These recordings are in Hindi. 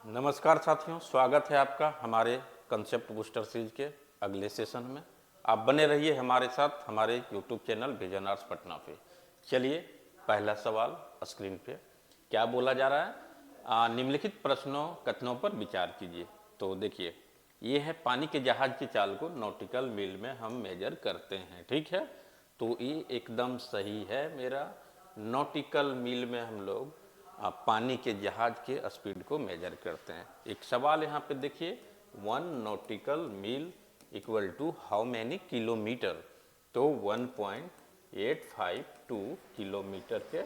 नमस्कार साथियों, स्वागत है आपका हमारे कंसेप्ट बूस्टर सीरीज के अगले सेशन में। आप बने रहिए हमारे साथ हमारे YouTube channel vision arts Patna पे। चलिए पहला सवाल स्क्रीन पे क्या बोला जा रहा है, निम्नलिखित प्रश्नों कथनों पर विचार कीजिए। तो देखिए, ये है पानी के जहाज की चाल को नॉटिकल मील में हम मेजर करते हैं, ठीक है। तो ये एकदम सही है मेरा। नॉटिकल मील में हम लोग पानी के जहाज के स्पीड को मेजर करते हैं। एक सवाल यहाँ पे देखिए, 1 nautical mile equal to how many kilometre. तो 1.852 किलोमीटर के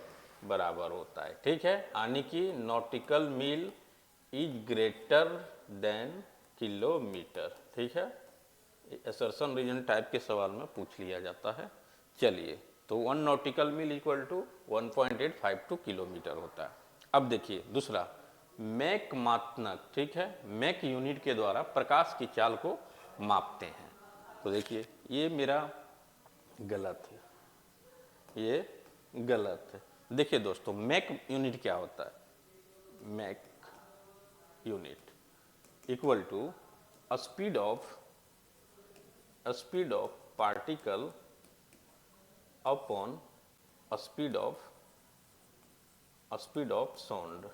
बराबर होता है, ठीक है। यानी कि nautical mile is greater than kilometre, ठीक है। असर्शन रीजन टाइप के सवाल में पूछ लिया जाता है। चलिए, तो 1 nautical mile equal to 1.852 kilometre होता है। अब देखिए दूसरा, मैक मात्रक, ठीक है। मैक यूनिट के द्वारा प्रकाश की चाल को मापते हैं। तो देखिए ये मेरा गलत है, ये गलत है। देखिए दोस्तों, मैक यूनिट क्या होता है? Mach unit equal to speed of particle upon speed of sound.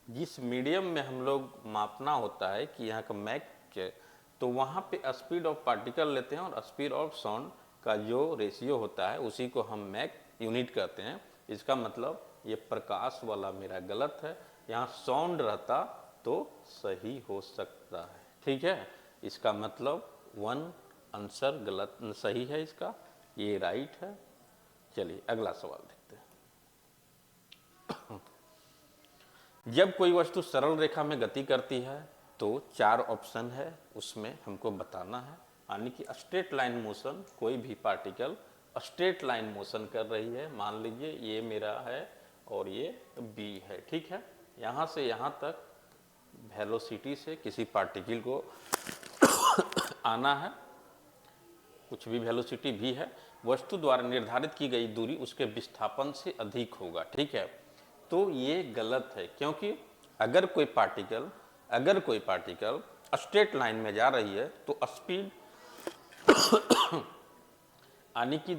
जिस मीडियम में हम लोग मापना होता है कि यहाँ का मैक के, तो वहाँ पे स्पीड ऑफ पार्टिकल लेते हैं और स्पीड ऑफ साउंड का जो रेशियो होता है उसी को हम मैक यूनिट कहते हैं। इसका मतलब ये प्रकाश वाला मेरा गलत है, यहाँ साउंड रहता तो सही हो सकता है, ठीक है। इसका मतलब 1 आंसर गलत सही है, इसका ये राइट है। चलिए अगला सवाल देखते हैं। जब कोई वस्तु सरल रेखा में गति करती है तो 4 ऑप्शन है, उसमें हमको बताना है। यानी कि स्ट्रेट लाइन मोशन, कोई भी पार्टिकल स्ट्रेट लाइन मोशन कर रही है। मान लीजिए ये मेरा है और ये बी है, ठीक है। यहाँ से यहाँ तक वेलोसिटी से किसी पार्टिकल को आना है, कुछ भी वेलोसिटी भी है, वस्तु द्वारा निर्धारित की गई दूरी उसके विस्थापन से अधिक होगा, ठीक है। तो ये गलत है, क्योंकि अगर कोई पार्टिकल स्ट्रेट लाइन में जा रही है तो स्पीड यानी कि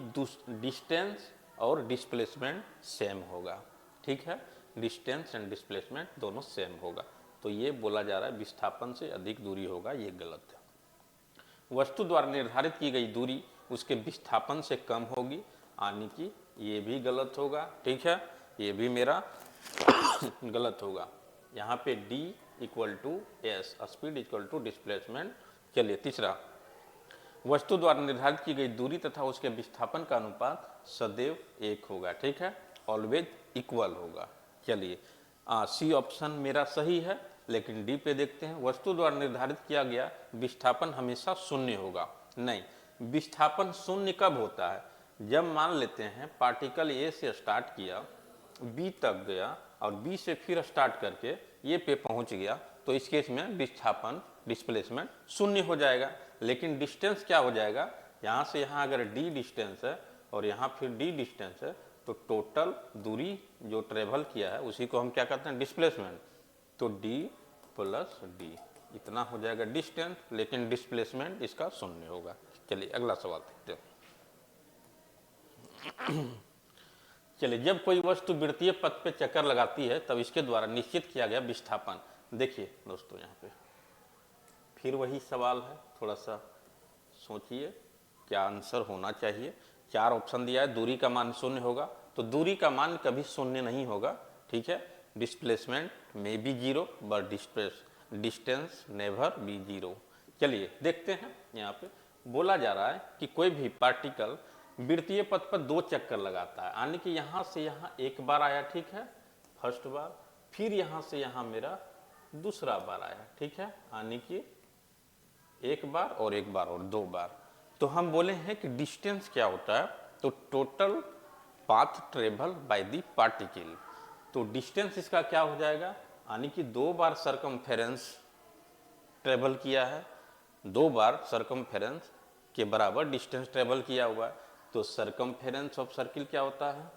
डिस्टेंस और डिस्प्लेसमेंट सेम होगा, ठीक है। डिस्टेंस एंड डिस्प्लेसमेंट दोनों सेम होगा। तो ये बोला जा रहा है विस्थापन से अधिक दूरी होगा, ये गलत है। वस्तु द्वारा निर्धारित की गई दूरी उसके विस्थापन से कम होगी, यानी कि ये भी गलत होगा, ठीक है। ये भी मेरा गलत होगा। यहाँ पे D equal to S, speed equal to displacement. चलिए तीसरा, वस्तु द्वारा निर्धारित की गई दूरी तथा उसके विस्थापन का अनुपात सदैव 1 होगा, ठीक है। ऑलवेज इक्वल होगा। चलिए सी ऑप्शन मेरा सही है, लेकिन डी पे देखते हैं। वस्तु द्वारा निर्धारित किया गया विस्थापन हमेशा 0 होगा। नहीं, विस्थापन 0 कब होता है? जब मान लेते हैं पार्टिकल ए से स्टार्ट किया, बी तक गया और बी से फिर स्टार्ट करके ये पे पहुंच गया, तो इस केस में विस्थापन डिस्प्लेसमेंट 0 हो जाएगा। लेकिन डिस्टेंस क्या हो जाएगा? यहाँ से यहाँ अगर डी डिस्टेंस है और यहाँ फिर डी डिस्टेंस है, तो टोटल दूरी जो ट्रेवल किया है उसी को हम क्या कहते हैं? डिस्प्लेसमेंट। तो डी प्लस डी इतना हो जाएगा डिस्टेंस, लेकिन डिस्प्लेसमेंट इसका 0 होगा। चलिए अगला सवाल देखते हैं। चलिए, जब कोई वस्तु वृत्तीय पथ पे चक्कर लगाती है तब इसके द्वारा निश्चित किया गया विस्थापन। देखिए दोस्तों, यहाँ पे फिर वही सवाल है, थोड़ा सा सोचिए क्या आंसर होना चाहिए। 4 ऑप्शन दिया है, दूरी का मान 0 होगा, तो दूरी का मान कभी 0 नहीं होगा, ठीक है। डिस्प्लेसमेंट में be 0 but distance never be 0। चलिए देखते हैं, यहाँ पे बोला जा रहा है कि कोई भी पार्टिकल वृत्तीय पथ पर 2 चक्कर लगाता है। यानी कि यहाँ से यहाँ एक बार आया, ठीक है, फर्स्ट बार, फिर यहाँ से यहाँ मेरा दूसरा बार आया, ठीक है। यानी कि एक बार और एक बार और 2 बार। तो हम बोले हैं कि डिस्टेंस क्या होता है? तो total path travel by the particle. तो डिस्टेंस इसका क्या हो जाएगा? यानी कि 2 बार सरकमफेरेंस ट्रेवल किया है, 2 बार सरकमफेरेंस के बराबर डिस्टेंस ट्रेवल किया हुआ है। तो सरकमफेरेंस ऑफ सर्किल क्या होता है?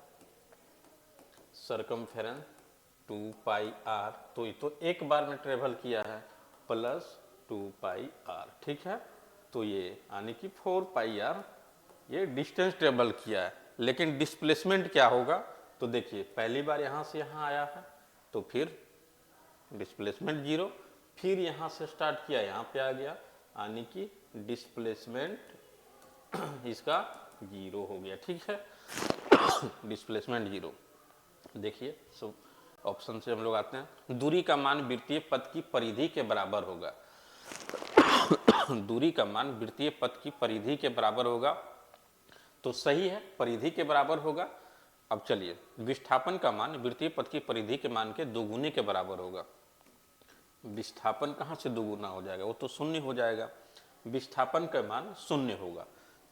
सरकमफेरेंस 2 पाई आर, तो ये तो एक बार में ट्रेवल किया है, प्लस 2 पाई आर, ठीक है। तो ये यानी कि 4 पाई आर ये डिस्टेंस ट्रेवल किया है। लेकिन डिस्प्लेसमेंट क्या होगा, तो देखिए पहली बार यहाँ से यहाँ आया है तो फिर डिस्प्लेसमेंट 0, फिर यहाँ से स्टार्ट किया यहाँ पे आ गया, यानी कि डिस्प्लेसमेंट इसका 0 हो गया, ठीक है। डिस्प्लेसमेंट 0। देखिए सो ऑप्शन से हम लोग आते हैं, दूरी का मान वृत्तीय पथ की परिधि के बराबर होगा। दूरी का मान वृत्तीय पथ की परिधि के बराबर होगा, तो सही है, परिधि के बराबर होगा। अब चलिए, विस्थापन का मान वृत्तीय पथ की परिधि के मान के दोगुने के बराबर होगा। विस्थापन कहाँ से दोगुना हो जाएगा, वो तो शून्य हो जाएगा। विस्थापन का मान शून्य होगा,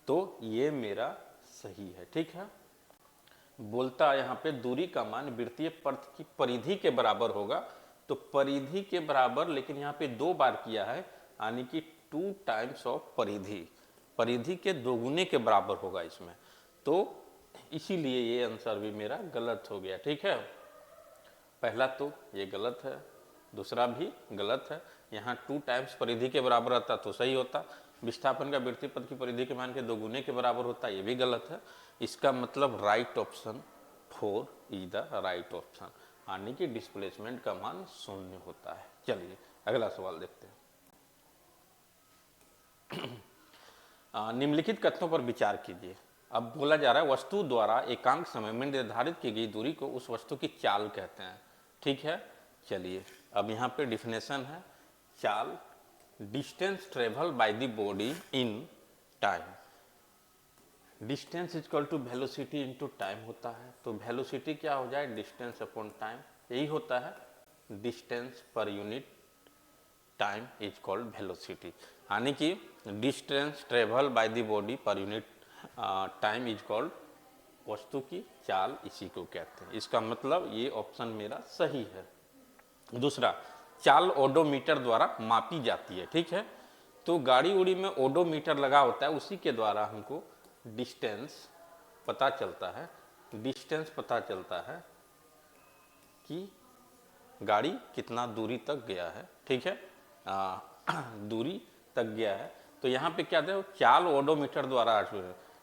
तो ये मेरा सही है, ठीक है। बोलता यहाँ पे दूरी का मान वृत्तीय पथ की परिधि के बराबर होगा, तो परिधि के बराबर, लेकिन यहाँ पे 2 बार किया है, यानी कि 2 टाइम्स ऑफ परिधि, परिधि के दोगुने के बराबर होगा इसमें, तो इसीलिए ये आंसर भी मेरा गलत हो गया, ठीक है। पहला तो ये गलत है, दूसरा भी गलत है। यहाँ 2 टाइम्स परिधि के बराबर रहता तो सही होता, विस्थापन का वृत्तीय पथ की परिधि के मान के दोगुने के बराबर होता, ये भी गलत है। इसका मतलब right option 4 is the right option, यानी कि डिस्प्लेसमेंट का मान 0 होता है। चलिए अगला सवाल देखते हैं। निम्नलिखित कथनों पर विचार कीजिए। अब बोला जा रहा है वस्तु द्वारा एकांक समय में निर्धारित की गई दूरी को उस वस्तु की चाल कहते हैं, ठीक है। चलिए अब यहाँ पे डिफिनेशन है, चाल distance travel by the body in time. Distance equal to velocity into time होता है, तो वेलोसिटी क्या हो जाए, डिस्टेंस अपॉन टाइम, यही होता है। Distance per unit time is called velocity, यानी कि distance travel by the body per unit time is called वस्तु की चाल, इसी को कहते हैं। इसका मतलब ये ऑप्शन मेरा सही है। दूसरा, चाल ओडोमीटर द्वारा मापी जाती है, ठीक है। तो गाड़ी उड़ी में ओडोमीटर लगा होता है, उसी के द्वारा हमको डिस्टेंस पता चलता है, डिस्टेंस पता चलता है कि गाड़ी कितना दूरी तक गया है, ठीक है, दूरी तक गया है। तो यहाँ पे क्या था, चाल ओडोमीटर द्वारा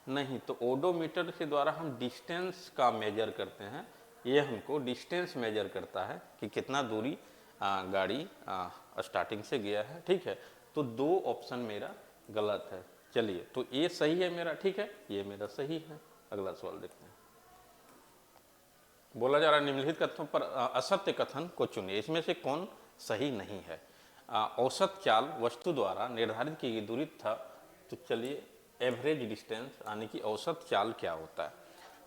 नहीं, तो ओडोमीटर के द्वारा हम डिस्टेंस का मेजर करते हैं, ये हमको डिस्टेंस मेजर करता है कि कितना दूरी गाड़ी स्टार्टिंग से गया है, ठीक है। तो 2 ऑप्शन मेरा गलत है। चलिए, तो ये सही है मेरा, ठीक है, ये मेरा सही है। अगला सवाल देखते हैं। बोला जा रहा है निम्नलिखित कथनों पर असत्य कथन को चुनिए, इसमें से कौन सही नहीं है। औसत चाल वस्तु द्वारा निर्धारित की गई दूरी था, तो चलिए एवरेज डिस्टेंस, यानी कि औसत चाल क्या होता है,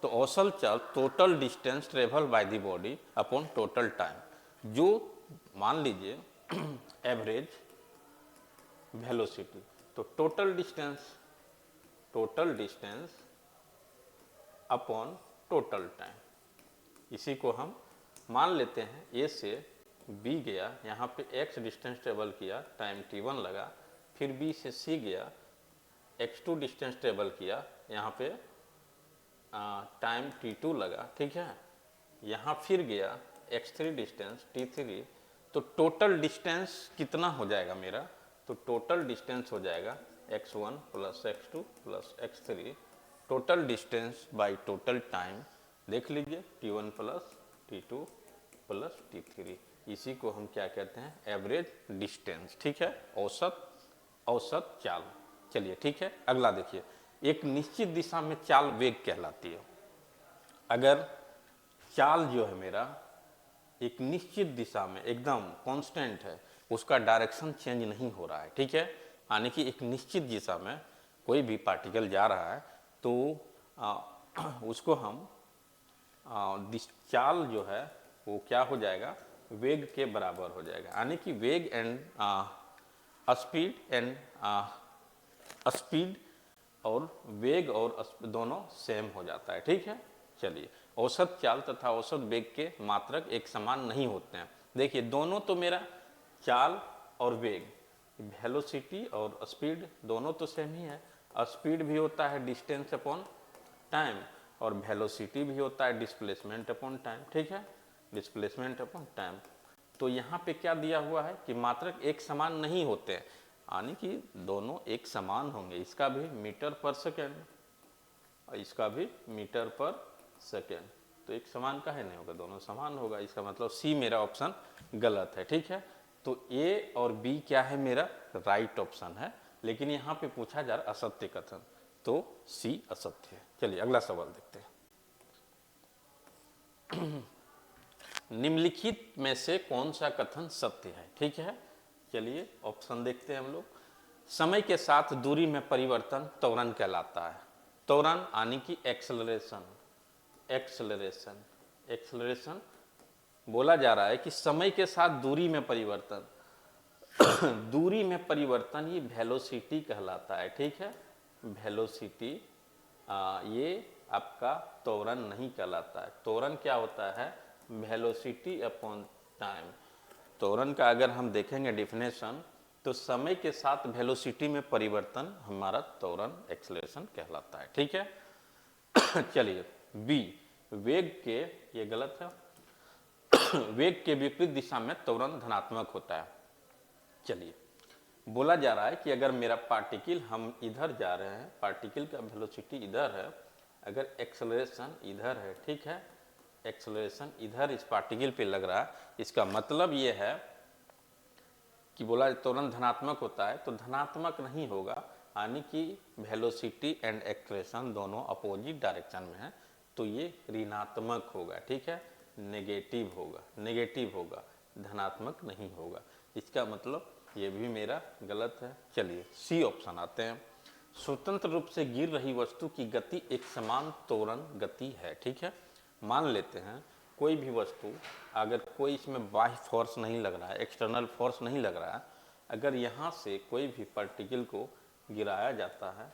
तो औसत चाल total distance travel by the body upon total time. जो मान लीजिए एवरेज वेलोसिटी, तो total distance upon total time, इसी को हम मान लेते हैं। ए से बी गया, यहाँ पे x डिस्टेंस ट्रेवल किया, टाइम t1 लगा, फिर बी से सी गया, x2 डिस्टेंस ट्रेवल किया, यहाँ पे टाइम t2 लगा, ठीक है। यहाँ फिर गया x3 डिस्टेंस t3, तो टोटल डिस्टेंस कितना हो जाएगा मेरा, तो टोटल डिस्टेंस हो जाएगा x1 plus x2 plus x3, total distance by total time, देख लीजिए t1 plus t2 plus t3, इसी को हम क्या कहते हैं, एवरेज डिस्टेंस, ठीक है, औसत चाल। चलिए ठीक है, अगला देखिए, एक निश्चित दिशा में चाल वेग कहलाती है। अगर चाल जो है मेरा एक निश्चित दिशा में एकदम कांस्टेंट है, उसका डायरेक्शन चेंज नहीं हो रहा है, ठीक है, यानी कि एक निश्चित दिशा में कोई भी पार्टिकल जा रहा है, तो उसको हम चाल जो है वो क्या हो जाएगा, वेग के बराबर हो जाएगा, यानी कि वेग एंड स्पीड और वेग और दोनों सेम हो जाता है, ठीक है। चलिए, औसत चाल तथा औसत वेग के मात्रक एक समान नहीं होते हैं। देखिए दोनों तो मेरा चाल और वेग, वेलोसिटी और स्पीड दोनों तो सेम ही है। स्पीड भी होता है डिस्टेंस अपॉन टाइम और वेलोसिटी भी होता है डिस्प्लेसमेंट अपॉन टाइम, ठीक है। Displacement upon time. तो यहाँ पे क्या दिया हुआ है कि मात्रक एक समान नहीं होते हैं, यानी कि दोनों एक समान होंगे। इसका भी मीटर पर सेकेंड और इसका भी मीटर पर सेकेंड, तो एक समान काहे नहीं होगा, दोनों समान होगा। इसका मतलब सी मेरा ऑप्शन गलत है। ठीक है, तो ए और बी क्या है, मेरा राइट ऑप्शन है, लेकिन यहाँ पे पूछा जा रहा असत्य कथन, तो सी असत्य है। चलिए अगला सवाल देखते हैं। निम्नलिखित में से कौन सा कथन सत्य है? ठीक है, चलिए ऑप्शन देखते हैं हम लोग। समय के साथ दूरी में परिवर्तन त्वरण कहलाता है। त्वरण यानी कि एक्सेलरेशन, एक्सेलरेशन, एक्सेलरेशन बोला जा रहा है कि समय के साथ दूरी में परिवर्तन दूरी में परिवर्तन ये वेलोसिटी कहलाता है। ठीक है, वेलोसिटी ये आपका त्वरण नहीं कहलाता है। त्वरण क्या होता है, वेलोसिटी अपॉन टाइम। त्वरण का अगर हम देखेंगे डिफिनेशन, तो समय के साथ वेलोसिटी में परिवर्तन हमारा त्वरण एक्सेलरेशन कहलाता है। ठीक है चलिए बी, वेग के, ये गलत है वेग के विपरीत दिशा में त्वरण धनात्मक होता है। चलिए बोला जा रहा है कि अगर मेरा पार्टिकल, हम इधर जा रहे हैं, पार्टिकल का वेलोसिटी इधर है, अगर एक्सेलरेशन इधर है, ठीक है, एक्सेलरेशन इधर इस पार्टिकल पे लग रहा है, इसका मतलब ये है कि बोला त्वरण धनात्मक होता है, तो धनात्मक नहीं होगा, यानी कि वेलोसिटी एंड एक्सेलरेशन दोनों अपोजिट डायरेक्शन में है, तो ये ऋणात्मक होगा। ठीक है, नेगेटिव होगा, नेगेटिव होगा, धनात्मक नहीं होगा। इसका मतलब ये भी मेरा गलत है। चलिए सी ऑप्शन आते हैं। स्वतंत्र रूप से गिर रही वस्तु की गति एक समान त्वरण गति है। ठीक है, मान लेते हैं कोई भी वस्तु, अगर कोई इसमें बाह्य फोर्स नहीं लग रहा है, एक्सटर्नल फोर्स नहीं लग रहा है, अगर यहाँ से कोई भी पार्टिकल को गिराया जाता है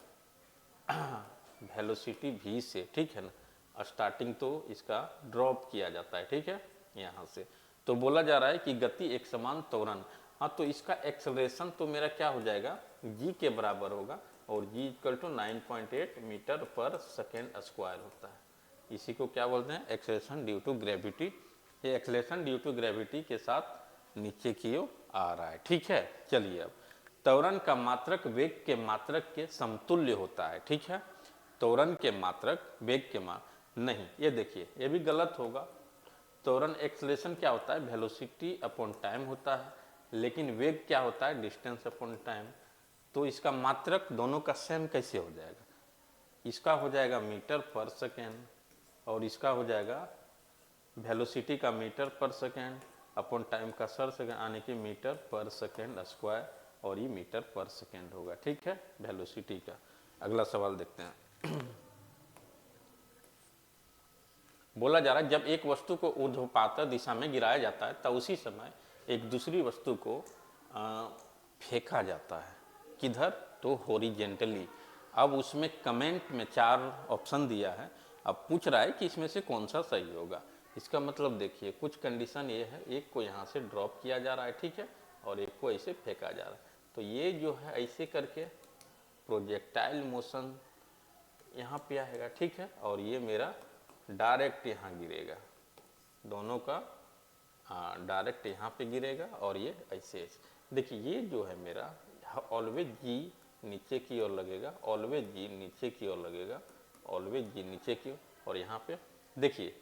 वेलोसिटी v से, ठीक है ना, स्टार्टिंग तो इसका ड्रॉप किया जाता है, ठीक है, यहाँ से, तो बोला जा रहा है कि गति एक समान त्वरण, हाँ, तो इसका एक्सेलरेशन तो मेरा क्या हो जाएगा, g के बराबर होगा, और g इक्वल टू 9.8 मीटर पर सेकेंड स्क्वायर होता है। इसी को क्या बोलते हैं, एक्सेलरेशन ड्यू टू ग्रेविटी। ये एक्सेलरेशन ड्यू टू ग्रेविटी के साथ नीचे की ओर आ रहा है। ठीक है, चलिए अब त्वरण का मात्रक वेग के मात्रक के समतुल्य होता है। ठीक है, त्वरण के मात्रक वेग के नहीं, ये देखिए ये भी गलत होगा। त्वरण एक्सेलरेशन क्या होता है, वेलोसिटी अपॉन टाइम होता है, लेकिन वेग क्या होता है, डिस्टेंस अपॉन टाइम। तो इसका मात्रक दोनों का सेम कैसे हो जाएगा, इसका हो जाएगा मीटर पर सेकेंड और इसका हो जाएगा वेलोसिटी का मीटर पर सेकेंड अपॉन टाइम का सर सेकेंड, यानी कि मीटर पर सेकेंड स्क्वायर, और ये मीटर पर सेकेंड होगा। ठीक है, वेलोसिटी का। अगला सवाल देखते हैं। बोला जा रहा है जब एक वस्तु को ऊर्ध्वपात दिशा में गिराया जाता है, तब उसी समय एक दूसरी वस्तु को फेंका जाता है। किधर, तो हॉरिजेंटली। अब उसमें कमेंट में 4 ऑप्शन दिया है, अब पूछ रहा है कि इसमें से कौन सा सही होगा। इसका मतलब देखिए कुछ कंडीशन ये है, एक को यहाँ से ड्रॉप किया जा रहा है, ठीक है, और एक को ऐसे फेंका जा रहा है, तो ये जो है ऐसे करके प्रोजेक्टाइल मोशन यहाँ पे आएगा। ठीक है, और ये मेरा डायरेक्ट यहाँ गिरेगा, दोनों का डायरेक्ट यहाँ पे गिरेगा, और ये ऐसे ऐसे। देखिए ये जो है मेरा ऑलवेज जी नीचे की ओर लगेगा, ऑलवेज जी नीचे की ओर लगेगा, ऑलवेज जी नीचे की ओर, और यहाँ पे देखिए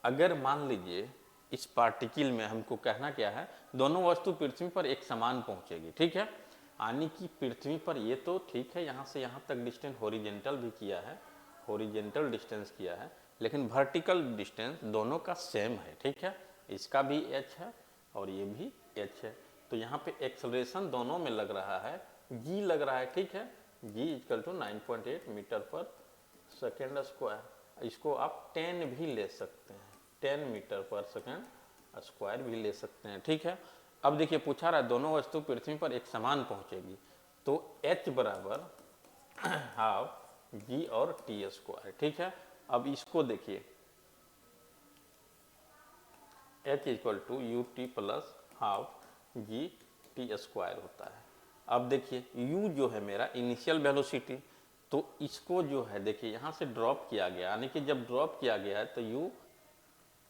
अगर मान लीजिए इस पार्टिकल में हमको कहना क्या है, दोनों वस्तु पृथ्वी पर एक समान पहुँचेगी। ठीक है, यानी कि पृथ्वी पर ये तो ठीक है, यहाँ से यहाँ तक डिस्टेंस हॉरिजेंटल भी किया है, हॉरिजेंटल डिस्टेंस किया है, लेकिन वर्टिकल डिस्टेंस दोनों का सेम है। ठीक है, इसका भी h है और ये भी h है, तो यहाँ पे एक्सेलरेशन दोनों में लग रहा है, g लग रहा है। ठीक है, g इक्वल टू 9.8 मीटर पर सेकेंड स्क्वायर। इसको आप 10 भी ले सकते हैं, 10 मीटर पर सेकेंड स्क्वायर भी ले सकते हैं। ठीक है, अब देखिए पूछा रहा है दोनों वस्तु पृथ्वी पर एक समान पहुंचेगी, तो h बराबर हाफ g और t स्क्वायर। ठीक है, अब इसको देखिए h equal to u t plus half g t square होता है। अब देखिए u जो है मेरा इनिशियल वेलोसिटी, तो इसको जो है देखिए यहाँ से ड्रॉप किया गया, यानी कि जब ड्रॉप किया गया है तो u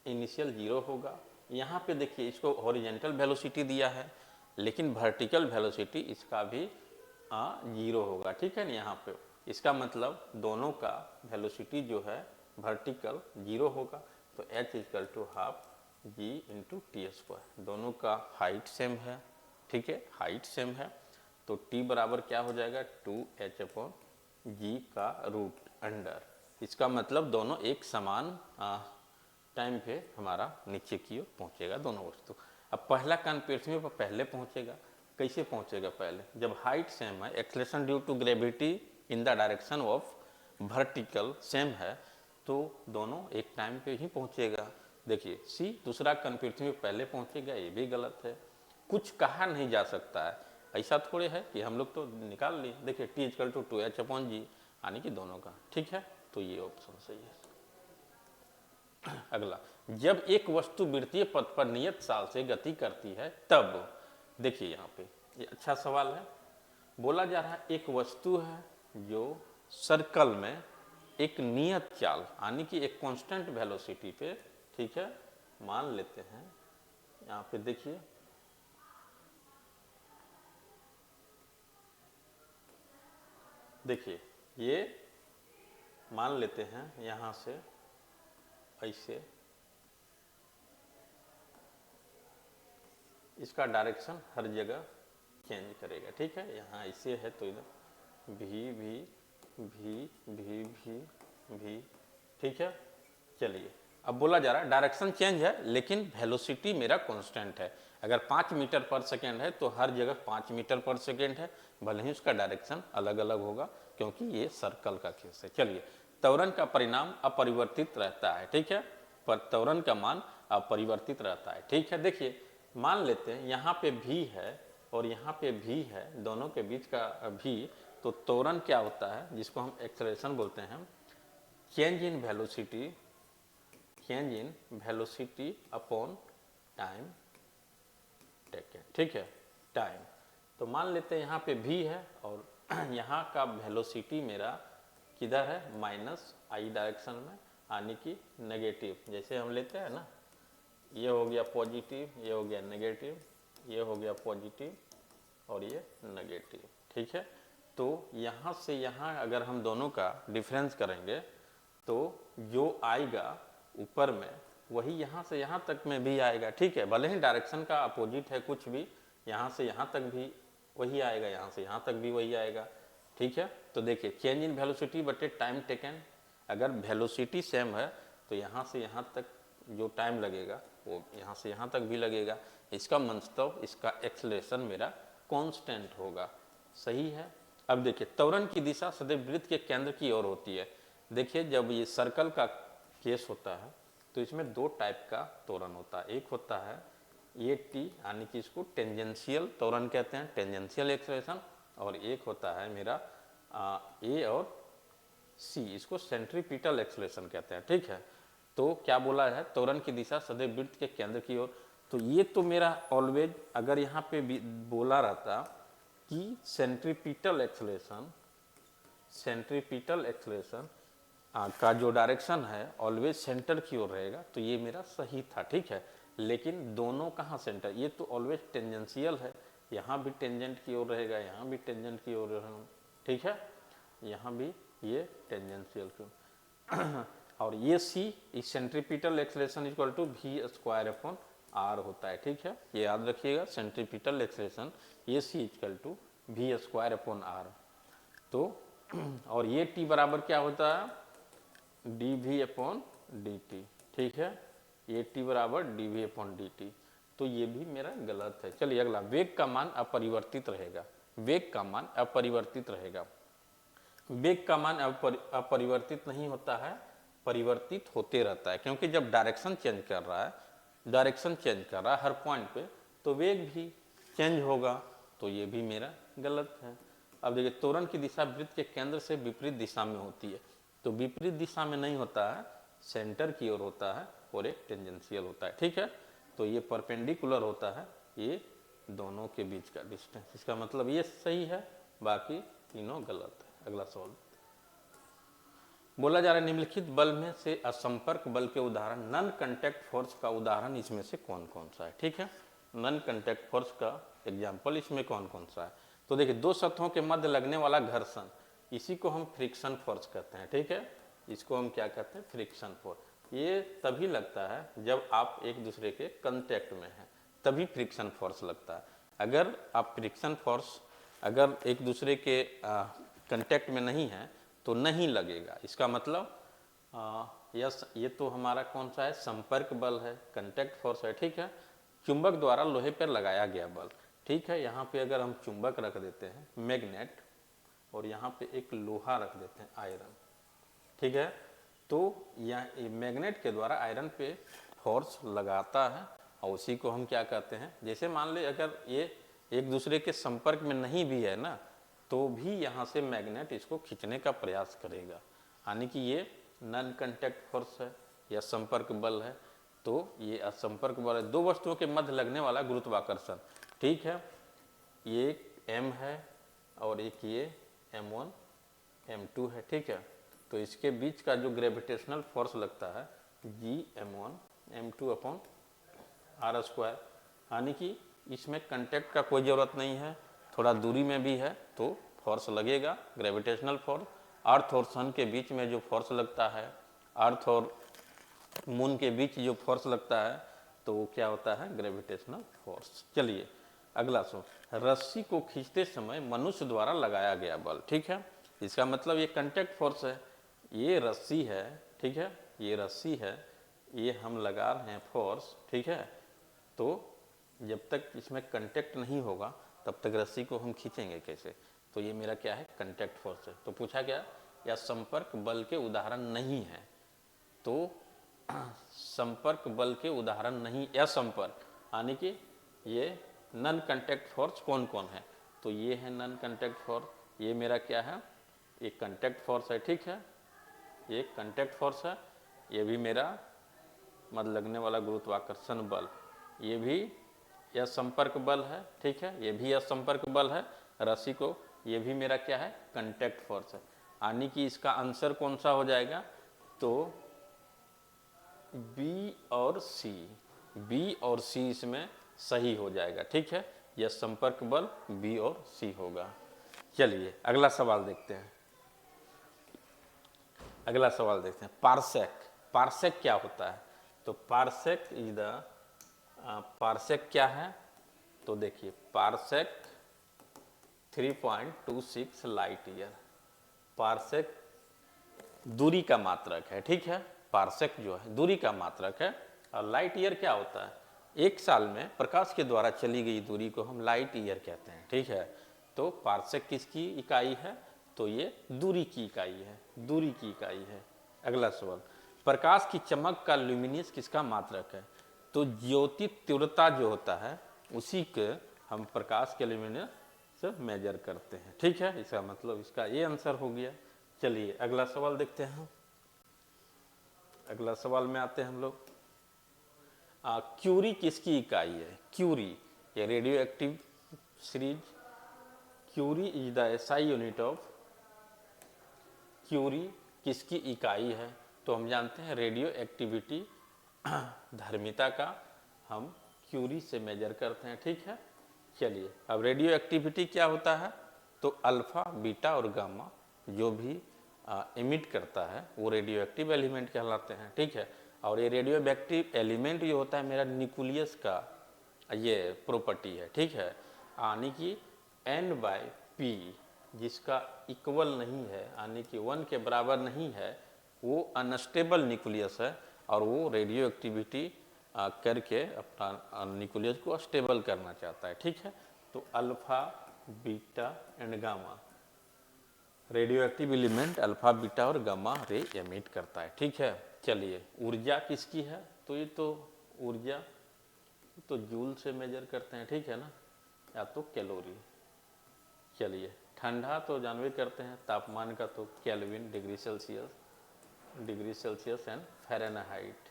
इनिशियल 0 होगा। यहाँ पे देखिए इसको हॉरिजेंटल वेलोसिटी दिया है, लेकिन वर्टिकल वेलोसिटी इसका भी 0 होगा, ठीक है ना। यहाँ पे इसका मतलब दोनों का वेलोसिटी जो है वर्टिकल 0 होगा। तो h equal to half g into t square, दोनों का हाइट सेम है, ठीक है, हाइट सेम है। तो t बराबर क्या हो जाएगा 2h अपॉन जी का रूट अंडर, इसका मतलब दोनों एक समान टाइम पे हमारा नीचे की ओर पहुँचेगा दोनों वस्तु। अब पहला कण पृथ्वी पर पहले पहुँचेगा, कैसे पहुँचेगा पहले, जब हाइट सेम है, acceleration due to gravity in the direction of vertical same है, तो दोनों एक टाइम पे ही पहुँचेगा। देखिए सी, दूसरा कण पृथ्वी पर पहले पहुँचेगा, ये भी गलत है। कुछ कहा नहीं जा सकता है, ऐसा थोड़े है कि हम लोग तो निकाल लिए। देखिए T equal to 2h upon G, यानी कि दोनों का, ठीक है, तो ये ऑप्शन सही है। अगला, जब एक वस्तु वृत्तीय पथ पर नियत चाल से गति करती है तब, देखिए यहाँ पे ये अच्छा सवाल है। बोला जा रहा है एक वस्तु है जो सर्कल में एक नियत चाल यानी कि एक कांस्टेंट वेलोसिटी पे, ठीक है, मान लेते हैं। यहाँ पे देखिए ये मान लेते हैं यहाँ से ऐसे, इसका डायरेक्शन हर जगह चेंज करेगा, ठीक है। यहाँ ऐसे है तो इधर भी भी भी भी भी भी, ठीक है। चलिए अब बोला जा रहा है डायरेक्शन चेंज है लेकिन वेलोसिटी मेरा कांस्टेंट है। अगर 5 मीटर पर सेकेंड है तो हर जगह 5 मीटर पर सेकेंड है, भले ही उसका डायरेक्शन अलग अलग होगा क्योंकि ये सर्कल का केस है। चलिए, त्वरण का परिणाम अपरिवर्तित रहता है, ठीक है, पर त्वरण का मान अपरिवर्तित रहता है, ठीक है। देखिए मान लेते हैं यहाँ पे भी है और यहाँ पे भी है, दोनों के बीच का भी, तो त्वरण क्या होता है जिसको हम एक्सेलरेशन बोलते हैं, change in velocity upon time taken, ठीक है, टाइम। तो मान लेते हैं यहाँ पे भी है और यहाँ का वेलोसिटी मेरा किधर है, माइनस आई डायरेक्शन में, यानी कि नेगेटिव। जैसे हम लेते हैं ना, ये हो गया पॉजिटिव, ये हो गया नेगेटिव, ये हो गया पॉजिटिव और ये नेगेटिव, ठीक है। तो यहाँ से यहाँ अगर हम दोनों का डिफरेंस करेंगे तो जो आएगा ऊपर में वही यहाँ से यहाँ तक में भी आएगा, ठीक है। भले ही डायरेक्शन का अपोजिट है कुछ भी, यहाँ से यहाँ तक भी वही आएगा, यहाँ से यहाँ तक भी वही आएगा, ठीक है। तो देखिए चेंज इन वेलोसिटी बटे टाइम टेकन, अगर वेलोसिटी सेम है तो यहाँ से यहाँ तक जो टाइम लगेगा वो यहाँ से यहाँ तक भी लगेगा। इसका मतलब इसका एक्सेलरेशन मेरा कांस्टेंट होगा, सही है। अब देखिए त्वरण की दिशा सदैव वृत्त के केंद्र की ओर होती है। देखिए जब ये सर्कल का केस होता है तो इसमें दो टाइप का त्वरण होता है, एक होता है ये टी यानी कि इसको टेंजेंशियल त्वरण कहते हैं, टेंजेंशियल एक्सेलरेशन, और एक होता है मेरा ए और सी, इसको सेंट्रीपिटल एक्सेलरेशन कहते हैं, ठीक है। तो क्या बोला है, त्वरण की दिशा सदैव वृत्त के केंद्र की ओर। तो ये तो मेरा ऑलवेज, अगर यहाँ पे भी बोला रहता कि सेंट्रीपिटल एक्सेलरेशन का जो डायरेक्शन है ऑलवेज सेंटर की ओर रहेगा तो ये मेरा सही था, ठीक है। लेकिन दोनों कहाँ सेंटर, ये तो ऑलवेज टेंजेंशियल है, यहाँ भी टेंजेंट की ओर रहेगा, यहाँ भी टेंजेंट की ओर रहेगा, ठीक है, यहाँ भी ये टेंजेंशियल की। और ये सी, इस centripetal acceleration equal to we square upon r होता है, ठीक है, ये याद रखिएगा। सेंट्रीपिटल एक्सेलरेशन ये C equal to we square upon R. तो और ये टी बराबर क्या होता है, D V upon D T, ठीक है, ये टी बराबर D V upon D T. तो ये भी मेरा गलत है। चलिए अगला, वेग का मान अपरिवर्तित रहेगा, वेग का मान अपरिवर्तित रहेगा। वेग का मान अपरिवर्तित नहीं होता है, परिवर्तित होते रहता है, क्योंकि जब डायरेक्शन चेंज कर रहा है हर पॉइंट पे, तो वेग भी चेंज होगा, तो ये भी मेरा गलत है। अब देखिए त्वरण की दिशा वृत्त के केंद्र से विपरीत दिशा में होती है, तो विपरीत दिशा में नहीं होता है, सेंटर की ओर होता है और एक टेंजेंशियल होता है, ठीक है। तो ये परपेंडिकुलर होता है, ये दोनों के बीच का डिस्टेंस, इसका मतलब ये सही है, बाकी तीनों गलत है। अगला सवाल, बोला जा रहा है निम्नलिखित बल में से असंपर्क बल के उदाहरण, नॉन कांटेक्ट फोर्स का उदाहरण इसमें से कौन कौन सा है। ठीक है, नॉन कांटेक्ट फोर्स का एग्जाम्पल इसमें कौन कौन सा है। तो देखिए, दो सतहों के मध्य लगने वाला घर्षण, इसी को हम फ्रिक्शन फोर्स कहते हैं। ठीक है, इसको हम क्या कहते हैं, फ्रिक्शन फोर्स। ये तभी लगता है जब आप एक दूसरे के कांटेक्ट में हैं, तभी फ्रिक्शन फोर्स लगता है। अगर आप फ्रिक्शन फोर्स अगर एक दूसरे के कांटेक्ट में नहीं है तो नहीं लगेगा। इसका मतलब यस, ये तो हमारा कौन सा है, संपर्क बल है, कांटेक्ट फोर्स है। ठीक है, चुंबक द्वारा लोहे पर लगाया गया बल। ठीक है, यहाँ पे अगर हम चुंबक रख देते हैं मैग्नेट, और यहाँ पे एक लोहा रख देते हैं आयरन, ठीक है, तो यह मैग्नेट के द्वारा आयरन पे फोर्स लगाता है, और उसी को हम क्या कहते हैं, जैसे मान ले अगर ये एक दूसरे के संपर्क में नहीं भी है ना, तो भी यहाँ से मैग्नेट इसको खींचने का प्रयास करेगा, यानी कि ये नॉन कांटेक्ट फोर्स है या संपर्क बल है। तो ये असंपर्क बल है, दो वस्तुओं के मध्य लगने वाला गुरुत्वाकर्षण। ठीक है, ये m है और एक ये m1 m2 है। ठीक है, तो इसके बीच का जो ग्रेविटेशनल फोर्स लगता है Gm1 m2 अपॉन r², यानी कि इसमें कांटेक्ट का कोई ज़रूरत नहीं है, थोड़ा दूरी में भी है तो फोर्स लगेगा, ग्रेविटेशनल फोर्स। अर्थ और सन के बीच में जो फोर्स लगता है, अर्थ और मून के बीच जो फोर्स लगता है, तो वो क्या होता है, ग्रेविटेशनल फोर्स। चलिए अगला सुन, रस्सी को खींचते समय मनुष्य द्वारा लगाया गया बल। ठीक है, इसका मतलब ये कांटेक्ट फोर्स है, ये रस्सी है। ठीक है, ये रस्सी है, ये हम लगा रहे हैं फोर्स। ठीक है, तो जब तक इसमें कांटेक्ट नहीं होगा तब तक रस्सी को हम खींचेंगे कैसे, तो ये मेरा क्या है, कांटेक्ट फोर्स है। तो पूछा गया या संपर्क बल के उदाहरण नहीं है, तो संपर्क बल के उदाहरण नहीं या संपर्क, यानी कि ये नॉन कांटेक्ट फोर्स कौन कौन है, तो ये है नॉन कांटेक्ट फोर्स, ये मेरा क्या है, ये कांटेक्ट फोर्स है। ठीक है, ये कांटेक्ट फोर्स है, ये भी मेरा मध्य लगने वाला गुरुत्वाकर्षण बल, ये भी यह संपर्क बल है। ठीक है, ये भी यह संपर्क बल है रस्सी को, ये भी मेरा क्या है, कांटेक्ट फोर्स है, यानी कि इसका आंसर कौन सा हो जाएगा, तो बी और सी, बी और सी इसमें सही हो जाएगा। ठीक है, यह संपर्क बल बी और सी होगा। चलिए अगला सवाल देखते हैं, अगला सवाल देखते हैं, पारसेक। पारसेक क्या होता है, तो पारसेक इज द पारसेक क्या है, तो देखिए पारसेक 3.26 लाइट ईयर, पारसेक दूरी का मात्रक है। ठीक है, पारसेक जो है दूरी का मात्रक है, और लाइट ईयर क्या होता है, एक साल में प्रकाश के द्वारा चली गई दूरी को हम लाइट ईयर कहते हैं। ठीक है, तो पारसेक किसकी इकाई है, तो ये दूरी की इकाई है, दूरी की इकाई है। अगला सवाल, प्रकाश की चमक का ल्यूमिनेंस किसका मात्रक है, तो ज्योति तीव्रता जो होता है उसी के हम प्रकाश के ल्यूमिनेंस से मेजर करते हैं। ठीक है, इसका मतलब इसका ये आंसर हो गया। चलिए अगला सवाल देखते हैं, अगला सवाल में आते हैं हम लोग, क्यूरी किसकी इकाई है, क्यूरी ये radioactive series, curie is the SI unit of, curie किसकी इकाई है, तो हम जानते हैं रेडियो एक्टिविटी धर्मिता का हम क्यूरी से मेजर करते हैं। ठीक है, चलिए अब रेडियो एक्टिविटी क्या होता है, तो अल्फा बीटा और गामा जो भी इमिट करता है वो रेडियो एक्टिव एलिमेंट कहलाते हैं। ठीक है, और ये रेडियो एक्टिव एलिमेंट जो होता है मेरा न्यूक्लियस का ये प्रॉपर्टी है। ठीक है, यानी कि N/P जिसका इक्वल नहीं है, यानी कि 1 के बराबर नहीं है, वो अनस्टेबल न्यूक्लियस है, और वो रेडियो एक्टिविटी करके अपना न्यूक्लियस को स्टेबल करना चाहता है। ठीक है, तो alpha beta and gamma, radio active element alpha beta और गामा रे एमिट करता है। ठीक है, चलिए ऊर्जा किसकी है, तो ये तो ऊर्जा तो जूल से मेजर करते हैं। ठीक है ना, या तो कैलोरी। चलिए ठंडा तो जानवे करते हैं, तापमान का तो kelvin, degree Celsius and Fahrenheit.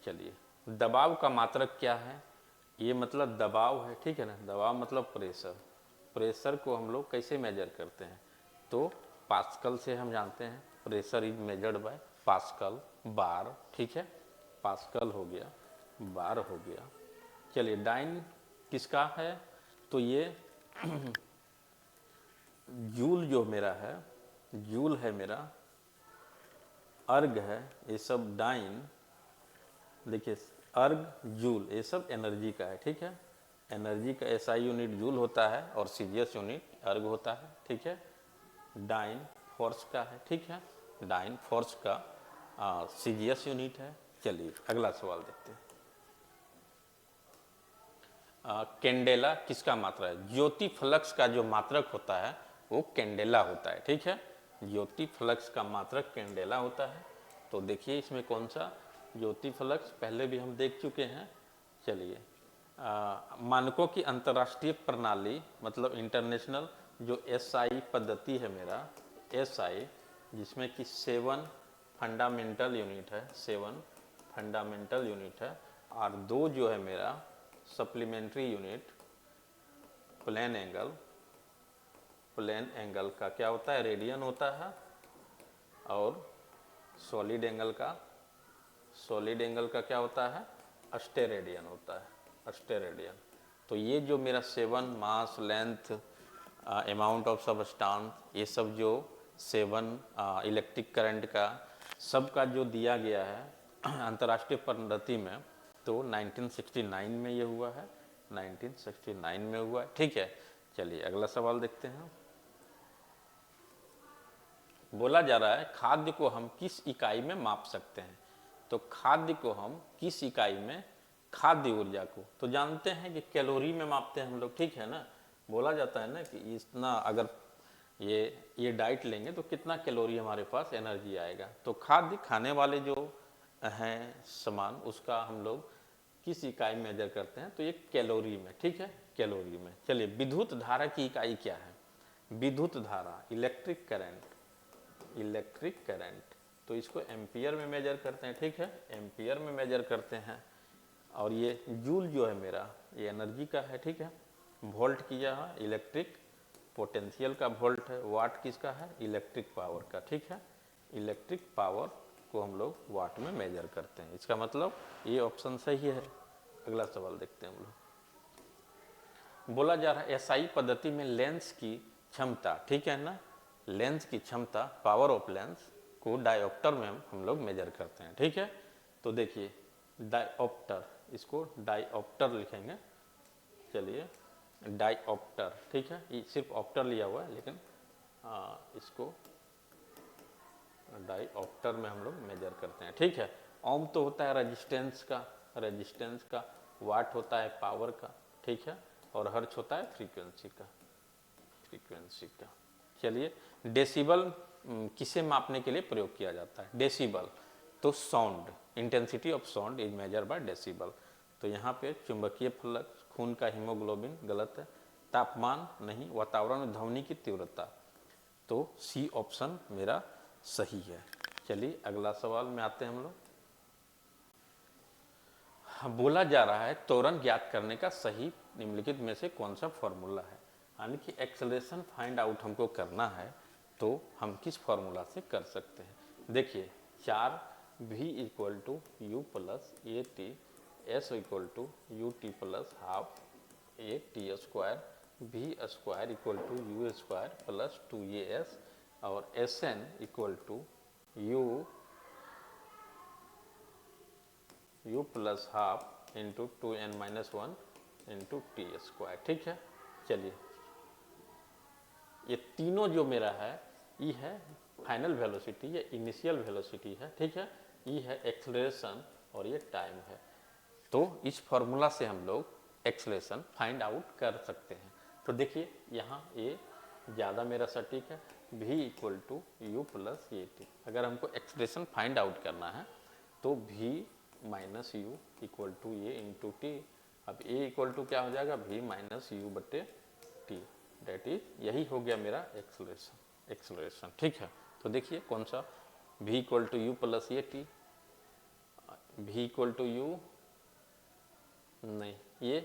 चलिए दबाव का मात्रक क्या है, ये मतलब दबाव है। ठीक है ना, दबाव मतलब प्रेशर, प्रेशर को हम लोग कैसे मेजर करते हैं, तो पास्कल से हम जानते हैं, pressure is measured by pascal bar, ठीक है, पास्कल हो गया, बार हो गया। चलिए डाइन किसका है, तो ये जूल जो मेरा है, जूल है मेरा, अर्ग है, ये सब डाइन, देखिए अर्ग जूल ये सब एनर्जी का है, ठीक है, एनर्जी का एसआई यूनिट जूल होता है और सीजीएस यूनिट अर्ग होता है, ठीक है। डाइन फोर्स का है, ठीक है, डाइन फोर्स का सीजीएस यूनिट है। चलिए अगला सवाल देखते हैं। कैंडेला किसका मात्रा है, ज्योति फ्लक्स का जो मात्रक होता है वो कैंडेला होता है, ठीक है, ज्योति फ्लक्स का मात्रक कैंडेला होता है। तो देखिए इसमें कौन सा ज्योति फ्लक्स पहले भी हम देख चुके हैं। चलिए मानकों की अंतर्राष्ट्रीय प्रणाली मतलब इंटरनेशनल जो एसआई पद्धति है मेरा, एसआई जिसमें कि 7 फंडामेंटल यूनिट है, 7 फंडामेंटल यूनिट है और 2 जो है मेरा supplementary unit, plane angle, plane angle का क्या होता है, रेडियन होता है, और सॉलिड एंगल का, सॉलिड एंगल का क्या होता है, अस्टेरेडियन होता है, अस्टेरेडियन। तो ये जो मेरा 7 मास, लेंथ, अमाउंट ऑफ सबस्टांस, ये सब जो 7 इलेक्ट्रिक करंट का सबका जो दिया गया है अंतर्राष्ट्रीय पद्धति में, तो 1969 में ये हुआ है, 1969 में हुआ है, ठीक है। चलिए अगला सवाल देखते हैं। बोला जा रहा है खाद्य को हम किस इकाई में माप सकते हैं, तो खाद्य को हम किस इकाई में, खाद्य ऊर्जा को तो जानते हैं कि कैलोरी में मापते हैं हम लोग, ठीक है ना। बोला जाता है ना कि इतना अगर ये डाइट लेंगे तो कितना कैलोरी हमारे पास एनर्जी आएगा। तो खाद्य खाने वाले जो हैं सामान उसका हम लोग किस इकाई में मेजर करते हैं, तो ये कैलोरी में, ठीक है, कैलोरी में। चलिए विद्युत धारा की इकाई क्या है, विद्युत धारा इलेक्ट्रिक करंट, इलेक्ट्रिक करंट, तो इसको एम्पियर में मेजर करते हैं, ठीक है, एम्पियर में मेजर करते हैं। और ये जूल जो है मेरा ये एनर्जी का है, ठीक है, वोल्ट किया है, इलेक्ट्रिक पोटेंशियल का वोल्ट है, वाट किसका है, इलेक्ट्रिक पावर का, ठीक है, इलेक्ट्रिक पावर को हम लोग वाट में मेजर करते हैं। इसका मतलब ये ऑप्शन सही है। अगला सवाल देखते हैं हम लोग। बोला जा रहा है एसआई पद्धति में लेंस की क्षमता, ठीक है ना, लेंस की क्षमता, पावर ऑफ लेंस को डायोप्टर में हम लोग मेजर करते हैं, ठीक है। तो देखिए डायोप्टर, इसको डायोप्टर लिखेंगे, चलिए डायोप्टर, ठीक है, ये सिर्फ ऑप्टर लिया हुआ है लेकिन इसको डायोप्टर में हम लोग मेजर करते हैं, ठीक है। ओम तो होता है रेजिस्टेंस का, रेजिस्टेंस का, वाट होता है पावर का, ठीक है, और हर्ट्ज होता है फ्रीक्वेंसी का, फ्रीक्वेंसी का। चलिए डेसिबल किसे मापने के लिए प्रयोग किया जाता है, डेसिबल, तो sound, intensity of sound is measure by decibel. तो यहाँ पे चुंबकीय फ्लक्स, खून का हीमोग्लोबिन गलत है, तापमान नहीं, वातावरण में ध्वनि की तीव्रता, तो सी ऑप्शन मेरा सही है। चलिए अगला सवाल में आते हैं हम लोग। बोला जा रहा है त्वरण ज्ञात करने का सही निम्नलिखित में से कौन सा फॉर्मूला है, यानी कि एक्सेलरेशन फाइंड आउट हमको करना है तो हम किस फॉर्मूला से कर सकते हैं। देखिए 4v equal to u plus a t, S equal to u t plus half a t square, v square equal to u square plus 2as, और S n equal to u plus half into 2n-1 into t square, ठीक है। चलिए ये तीनों जो मेरा है ये है फाइनल वेलोसिटी, ये इनिशियल वेलोसिटी है, ठीक है, ये है एक्सेलरेशन और ये टाइम है। तो इस फॉर्मूला से हम लोग एक्सेलरेशन फाइंड आउट कर सकते हैं। तो देखिए यहाँ ये ज़्यादा मेरा सटीक है, v equal to u plus a t. अगर हमको एक्सेलरेशन फाइंड आउट करना है तो v minus u equal to a into t. अब a इक्वल टू क्या हो जाएगा, v माइनस यू बटे टी, डेट इज यही हो गया मेरा एक्सेलरेशन, एक्सेलरेशन, ठीक है। तो देखिए कौन सा, v equal to u plus a t, v equal to u नहीं, ये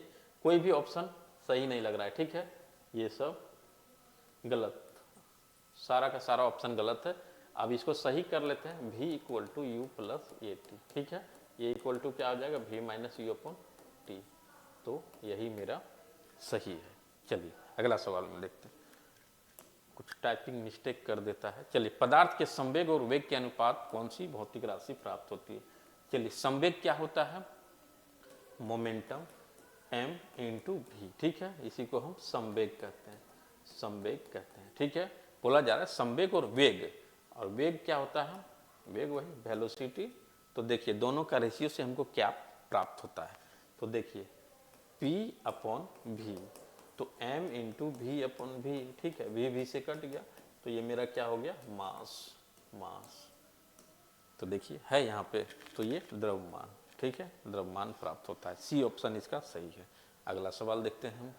कोई भी ऑप्शन सही नहीं लग रहा है, ठीक है, ये सब गलत, सारा का सारा ऑप्शन गलत है। अब इसको सही कर लेते हैं, v equal to u plus a t, ठीक है। ये इक्वल टू क्या आ जाएगा, v minus u upon t. तो यही मेरा सही है। चलिए अगला सवाल में देखते हैं, कुछ टाइपिंग मिस्टेक कर देता है। चलिए, पदार्थ के संवेग और वेग के अनुपात कौन सी भौतिक राशि प्राप्त होती है। चलिए, संवेग क्या होता है, मोमेंटम m इंटू भी, ठीक है। इसी को हम संवेग कहते हैं, संवेग कहते हैं, ठीक है। बोला जा रहा है संवेग और वेग, और वेग क्या होता है, वेग वही वेलोसिटी। तो देखिए दोनों का रेशियो से हमको क्या प्राप्त होता है। तो देखिए p अपॉन v, तो m into v upon v, ठीक है। v से कट गया, तो ये मेरा क्या हो गया, मास, मास। तो देखिए है यहाँ पे, तो ये द्रव्यमान, ठीक है, द्रव्यमान प्राप्त होता है। सी ऑप्शन इसका सही है। अगला सवाल देखते हैं हम।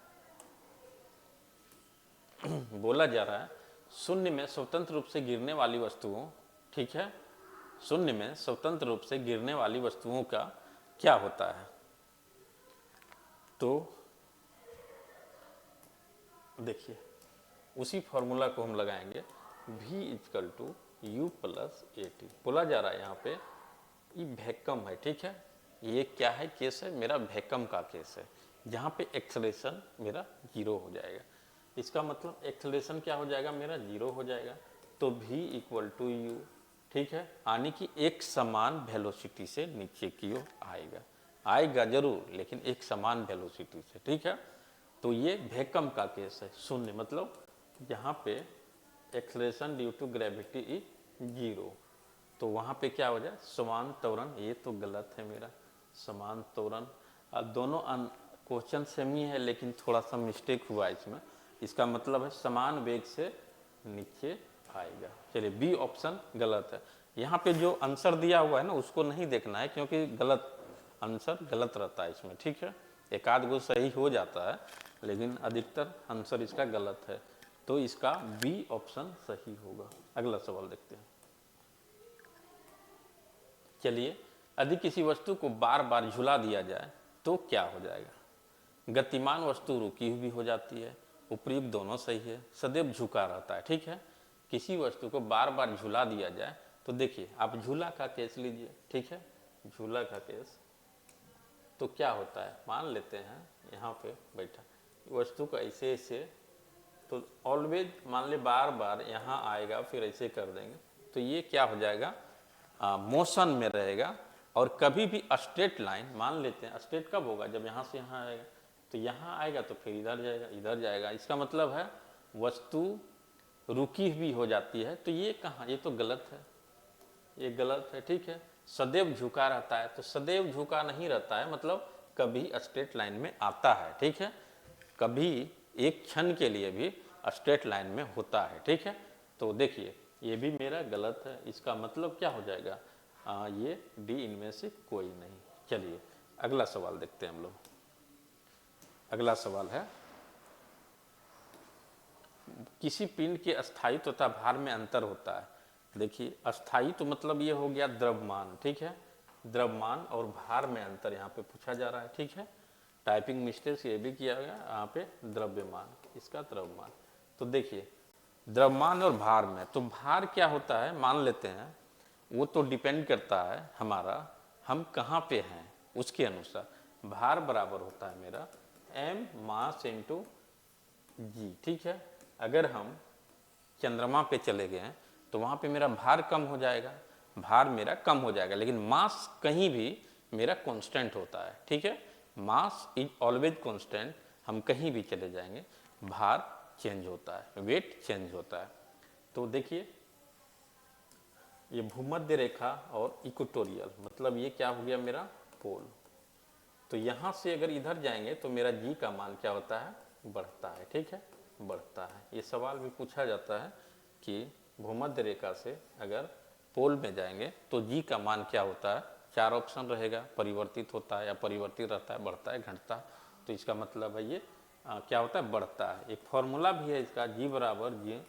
बोला जा रहा है शून्य में स्वतंत्र रूप से गिरने वाली वस्तुओं, ठीक है, शून्य में स्वतंत्र रूप से गिरने वाली वस्तुओं का क्या होता है। तो देखिए उसी फॉर्मूला को हम लगाएंगे, v equal to u plus a t. बोला जा रहा है यहाँ पे ये वैक्यूम है, ठीक है। ये क्या है, केस है मेरा वैक्यूम का केस है, जहाँ पे एक्सेलरेशन मेरा जीरो हो जाएगा। इसका मतलब एक्सेलरेशन क्या हो जाएगा, मेरा जीरो हो जाएगा। तो v इक्वल टू यू, ठीक है, यानी कि एक समान वेलोसिटी से नीचे की ओर आएगा, आएगा जरूर लेकिन एक समान वेलोसिटी से, ठीक है। तो ये वैक्यूम का केस है, शून्य मतलब जहाँ पे acceleration due to gravity is zero, तो वहाँ पे क्या हो जाए, समान त्वरण। ये तो गलत है मेरा, समान त्वरण। अब दोनों क्वेश्चन सेम ही है लेकिन थोड़ा सा मिस्टेक हुआ इसमें। इसका मतलब है समान वेग से नीचे आएगा। चलिए बी ऑप्शन गलत है। यहाँ पे जो आंसर दिया हुआ है ना उसको नहीं देखना है, क्योंकि गलत आंसर गलत रहता है इसमें, ठीक है। एक आध गो सही हो जाता है लेकिन अधिकतर आंसर इसका गलत है। तो इसका बी ऑप्शन सही होगा। अगला सवाल देखते हैं। चलिए, यदि किसी वस्तु को बार बार झुला दिया जाए तो क्या हो जाएगा। गतिमान वस्तु रुकी हुई हो जाती है, उपयुक्त दोनों सही है, सदैव झुका रहता है, ठीक है। किसी वस्तु को बार बार झुला दिया जाए तो देखिए आप झूला का केस लीजिए, ठीक है, झूला का केस। तो क्या होता है, मान लेते हैं यहाँ पे बैठा वस्तु को ऐसे ऐसे, तो ऑलवेज मान ले बार बार यहाँ आएगा फिर ऐसे कर देंगे, तो ये क्या हो जाएगा, मोशन में रहेगा। और कभी भी स्ट्रेट लाइन, मान लेते हैं स्ट्रेट कब होगा, जब यहाँ से यहाँ आएगा, तो यहाँ आएगा तो फिर इधर जाएगा, इधर जाएगा। इसका मतलब है वस्तु रुकी हुई हो जाती है। तो ये कहाँ, ये तो गलत है, ये गलत है, ठीक है। सदैव झुका रहता है, तो सदैव झुका नहीं रहता है, मतलब कभी स्ट्रेट लाइन में आता है, ठीक है, कभी एक क्षण के लिए भी स्ट्रेट लाइन में होता है, ठीक है। तो देखिए ये भी मेरा गलत है। इसका मतलब क्या हो जाएगा, ये डी इनमें से कोई नहीं। चलिए अगला सवाल देखते हैं हम लोग। अगला सवाल है, किसी पिंड के स्थायित्व तथा भार में अंतर होता है। देखिए स्थायित्व मतलब ये हो गया द्रव्यमान, ठीक है, द्रव्यमान और भार में अंतर यहाँ पे पूछा जा रहा है, ठीक है। टाइपिंग मिस्टेक ये भी किया गया, यहाँ पे द्रव्यमान, इसका द्रव्यमान। तो देखिए द्रव्यमान और भार में, तो भार क्या होता है मान लेते हैं, वो तो डिपेंड करता है हमारा हम कहाँ पे हैं उसके अनुसार। भार बराबर होता है मेरा m मास इंटू जी, ठीक है। अगर हम चंद्रमा पे चले गए हैं तो वहाँ पे मेरा भार कम हो जाएगा, भार मेरा कम हो जाएगा, लेकिन मास कहीं भी मेरा कांस्टेंट होता है, ठीक है। मास इज ऑलवेज कांस्टेंट, हम कहीं भी चले जाएंगे भार चेंज होता है, वेट चेंज होता है। तो देखिए ये भूमध्य रेखा और इक्वेटोरियल, मतलब ये क्या हो गया मेरा पोल। तो यहाँ से अगर इधर जाएंगे तो मेरा जी का मान क्या होता है, बढ़ता है, ठीक है, बढ़ता है। ये सवाल भी पूछा जाता है कि भूमध्य रेखा से अगर पोल में जाएंगे तो जी का मान क्या होता है, 4 ऑप्शन रहेगा, परिवर्तित होता है, अपरिवर्तित रहता है, बढ़ता है, घटता है। तो इसका मतलब है ये क्या होता है, बढ़ता है। एक फॉर्मूला भी है इसका, जी बराबर g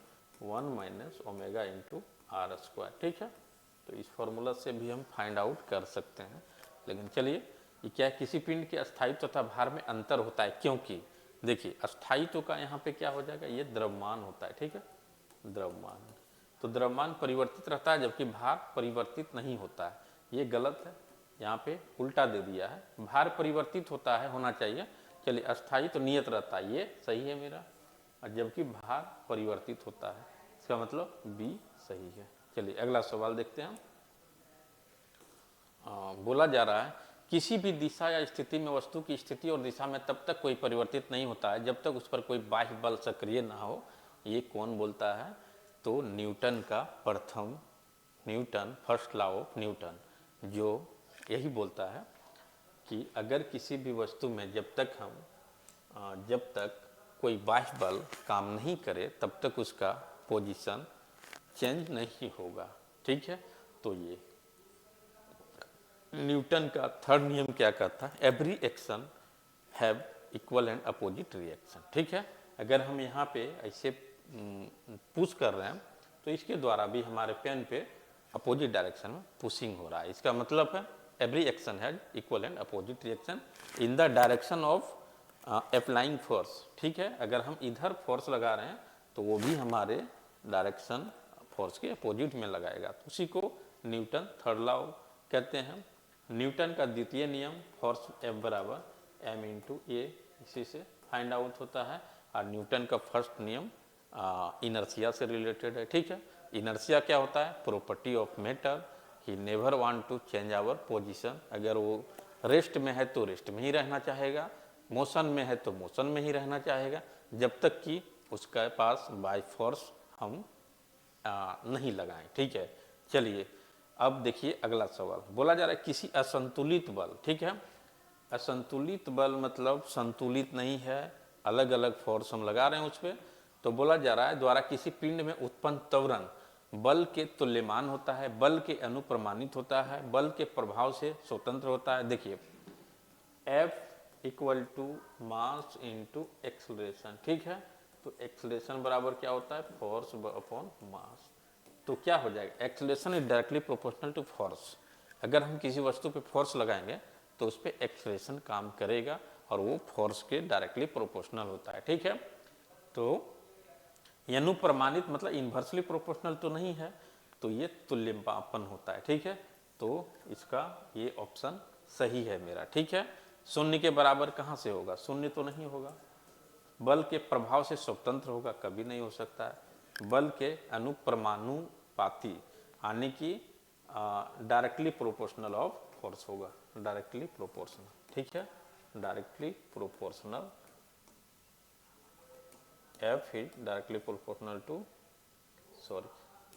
1 minus omega into r square, ठीक है। तो इस फॉर्मूला से भी हम फाइंड आउट कर सकते हैं। लेकिन चलिए ये क्या है, किसी पिंड के स्थायित्व तथा भार में अंतर होता है, क्योंकि देखिए स्थायित्व का यहाँ पे क्या हो जाएगा, ये द्रव्यमान होता है, ठीक है, द्रव्यमान। तो द्रव्यमान परिवर्तित रहता है जबकि भार परिवर्तित नहीं होता है। ये गलत है, यहाँ पे उल्टा दे दिया है, भार परिवर्तित होता है, होना चाहिए। चलिए अस्थायी तो नियत रहता है, ये सही है मेरा, और जबकि भार परिवर्तित होता है, इसका मतलब बी सही है। चलिए अगला सवाल देखते हैं हम। बोला जा रहा है किसी भी दिशा या स्थिति में वस्तु की स्थिति और दिशा में तब तक कोई परिवर्तित नहीं होता है जब तक उस पर कोई बाह्य बल सक्रिय ना हो। ये कौन बोलता है? तो न्यूटन का प्रथम, Newton, first law of Newton, जो यही बोलता है कि अगर किसी भी वस्तु में जब तक कोई बाह्य बल काम नहीं करे तब तक उसका पोजीशन चेंज नहीं होगा। ठीक है, तो ये न्यूटन का थर्ड नियम क्या कहता है? Every action have equal and opposite reaction. ठीक है, अगर हम यहाँ पे ऐसे पुश कर रहे हैं तो इसके द्वारा भी हमारे पेन पे अपोजिट डायरेक्शन में पुशिंग हो रहा है। इसका मतलब है every action has equal and opposite reaction in the direction of applying force. ठीक है, अगर हम इधर फोर्स लगा रहे हैं तो वो भी हमारे डायरेक्शन फोर्स के अपोजिट में लगाएगा, तो उसी को न्यूटन थर्ड लॉ कहते हैं। न्यूटन का द्वितीय नियम फोर्स F बराबर m इंटू ए, इसी से फाइंड आउट होता है। और न्यूटन का फर्स्ट नियम इनर्शिया से रिलेटेड है। ठीक है, इनर्शिया क्या होता है? Property of matter, he never want to change our position. अगर वो रेस्ट में है तो रेस्ट में ही रहना चाहेगा, मोशन में है तो मोशन में ही रहना चाहेगा, जब तक कि उसके पास बाय फोर्स हम नहीं लगाएं। ठीक है, चलिए अब देखिए अगला सवाल। बोला जा रहा है किसी असंतुलित बल, ठीक है, असंतुलित बल मतलब संतुलित नहीं है, अलग अलग फोर्स हम लगा रहे हैं उस पर। तो बोला जा रहा है द्वारा किसी पिंड में उत्पन्न त्वरण बल के तुल्यमान होता है, बल के अनुप्रमाणित होता है, बल के प्रभाव से स्वतंत्र होता है। देखिए F equal to mass into acceleration. ठीक है, तो एक्सलेशन बराबर क्या होता है? Force upon mass. तो क्या हो जाएगा? Acceleration is directly proportional to force. अगर हम किसी वस्तु पे फोर्स लगाएंगे तो उस पर एक्सलेशन काम करेगा और वो फोर्स के डायरेक्टली प्रोपोर्शनल होता है। ठीक है, तो अनुप्रमाणित मतलब इन्वर्सली प्रोपोर्शनल तो नहीं है, तो ये तुल्यमापन होता है। ठीक है, तो इसका ये ऑप्शन सही है मेरा। ठीक है, शून्य के बराबर कहाँ से होगा? शून्य तो नहीं होगा। बल के प्रभाव से स्वतंत्र होगा, कभी नहीं हो सकता है। बल के अनुप्रमानुपाती यानी कि डायरेक्टली प्रोपोर्शनल ऑफ फोर्स होगा, डायरेक्टली प्रोपोर्शनल। ठीक है, directly proportional, F is directly proportional to, sorry,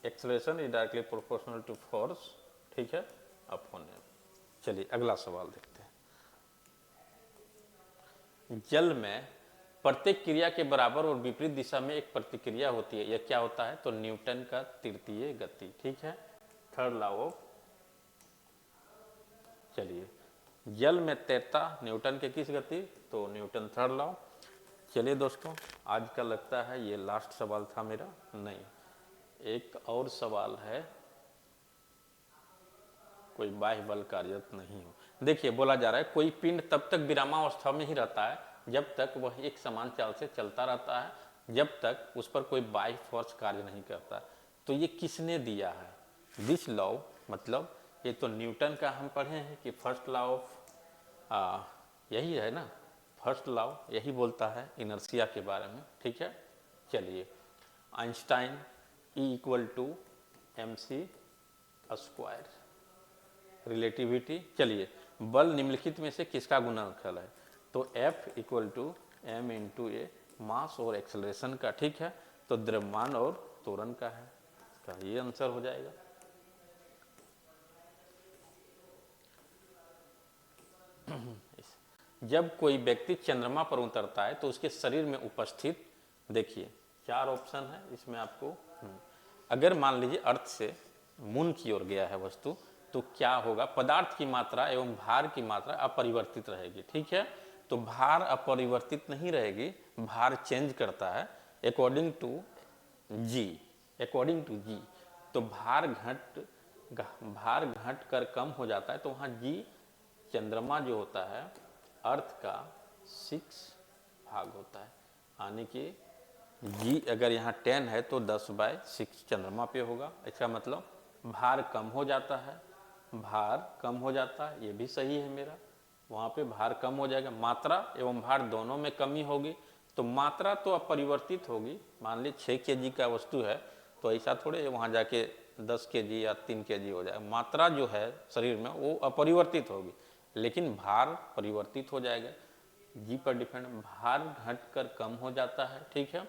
acceleration is directly proportional to force, ठीक है, अपॉन m। चलिए अगला सवाल देखते हैं। जल में प्रत्येक क्रिया के बराबर और विपरीत दिशा में एक प्रतिक्रिया होती है, यह क्या होता है? तो न्यूटन का तृतीय गति। ठीक है, थर्ड लॉ ऑफ। चलिए जल में तैरता न्यूटन के किस गति? तो न्यूटन थर्ड लॉ। चलिए दोस्तों, आज का लगता है ये लास्ट सवाल था मेरा, नहीं एक और सवाल है, कोई बाह्य बल कार्यरत नहीं हो। देखिए बोला जा रहा है कोई पिंड तब तक विरामावस्था में ही रहता है जब तक वह एक समान चाल से चलता रहता है, जब तक उस पर कोई बाह्य फोर्स कार्य नहीं करता। तो ये किसने दिया है? दिस लॉ, मतलब ये तो न्यूटन का हम पढ़े हैं कि फर्स्ट लॉ ऑफ, यही है ना, फर्स्ट लॉ यही बोलता है इनर्शिया के बारे में। ठीक है, चलिए Einstein E equal to MC square, relativity. चलिए बल निम्नलिखित में से किसका गुणनफल है? तो F equal to M into A, mass और एक्सेलरेशन का। ठीक है, तो द्रव्यमान और त्वरण का है, इसका ये आंसर हो जाएगा। जब कोई व्यक्ति चंद्रमा पर उतरता है तो उसके शरीर में उपस्थित, देखिए चार ऑप्शन है इसमें आपको। अगर मान लीजिए अर्थ से मून की ओर गया है वस्तु, तो क्या होगा? पदार्थ की मात्रा एवं भार की मात्रा अपरिवर्तित रहेगी। ठीक है, तो भार अपरिवर्तित नहीं रहेगी, भार चेंज करता है according to G, according to G. तो भार घट कर कम हो जाता है, तो वहाँ जी, चंद्रमा जो होता है अर्थ का 6 भाग होता है, यानी कि जी अगर यहाँ 10 है तो 10/6 चंद्रमा पे होगा। इसका मतलब भार कम हो जाता है, भार कम हो जाता है, ये भी सही है मेरा। वहाँ पे भार कम हो जाएगा, मात्रा एवं भार दोनों में कमी होगी। तो मात्रा तो अपरिवर्तित होगी। मान ली 6 kg का वस्तु है तो ऐसा थोड़े वहाँ जाके 10 kg या 3 kg हो जाएगा। मात्रा जो है शरीर में वो अपरिवर्तित होगी, लेकिन भार परिवर्तित हो जाएगा। जी पर डिपेंड, भार घटकर कम हो जाता है। ठीक है,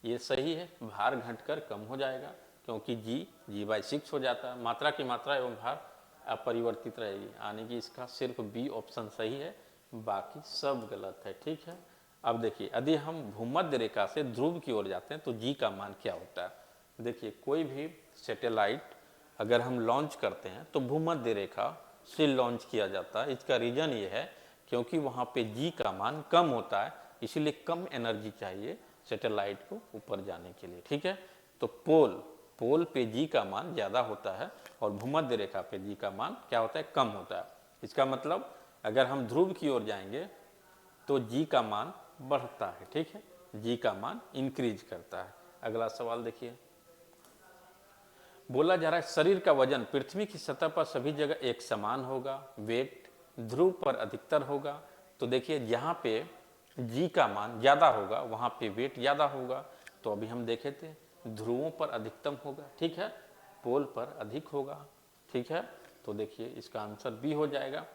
ये सही है, भार घटकर कम हो जाएगा क्योंकि G/6 हो जाता है। मात्रा की मात्रा एवं भार अपरिवर्तित रहेगी, यानी कि इसका सिर्फ बी ऑप्शन सही है, बाकी सब गलत है। ठीक है, अब देखिए यदि हम भूमध्य रेखा से ध्रुव की ओर जाते हैं तो जी का मान क्या होता है। देखिए कोई भी सैटेलाइट अगर हम लॉन्च करते हैं तो भूमध्य रेखा से लॉन्च किया जाता है। इसका रीजन ये है क्योंकि वहाँ पे जी का मान कम होता है, इसलिए कम एनर्जी चाहिए सैटेलाइट को ऊपर जाने के लिए। ठीक है, तो पोल पे जी का मान ज़्यादा होता है और भूमध्य रेखा पे जी का मान क्या होता है, कम होता है। इसका मतलब अगर हम ध्रुव की ओर जाएंगे तो जी का मान बढ़ता है। ठीक है, जी का मान इंक्रीज करता है। अगला सवाल देखिए, बोला जा रहा है शरीर का वजन पृथ्वी की सतह पर सभी जगह एक समान होगा, वेट ध्रुव पर अधिकतर होगा। तो देखिए जहाँ पे जी का मान ज़्यादा होगा वहाँ पे वेट ज़्यादा होगा। तो अभी हम देखे थे ध्रुवों पर अधिकतम होगा, ठीक है, पोल पर अधिक होगा। ठीक है, तो देखिए इसका आंसर बी हो जाएगा।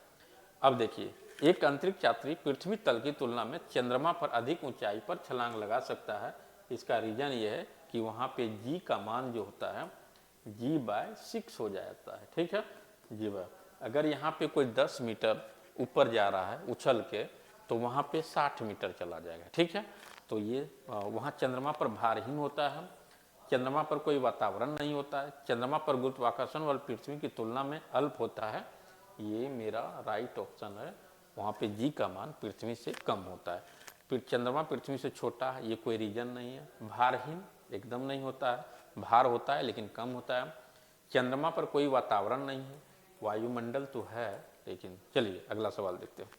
अब देखिए एक अंतरिक्ष यात्री पृथ्वी तल की तुलना में चंद्रमा पर अधिक ऊंचाई पर छलांग लगा सकता है। इसका रीजन ये है कि वहाँ पे जी का मान जो होता है G/6 हो जाता है। ठीक है, अगर यहाँ पे कोई 10 मीटर ऊपर जा रहा है उछल के तो वहाँ पे 60 मीटर चला जाएगा। ठीक है, तो ये वहाँ चंद्रमा पर भारहीन होता है, चंद्रमा पर कोई वातावरण नहीं होता है, चंद्रमा पर गुरुत्वाकर्षण बल पृथ्वी की तुलना में अल्प होता है। ये मेरा राइट ऑप्शन है, वहाँ पे जी का मान पृथ्वी से कम होता है। फिर चंद्रमा पृथ्वी से छोटा है, ये कोई रीजन नहीं है। भारहीन एकदम नहीं होता है, भार होता है लेकिन कम होता है। चंद्रमा पर कोई वातावरण नहीं है, वायुमंडल तो है लेकिन। चलिए अगला सवाल देखते हैं।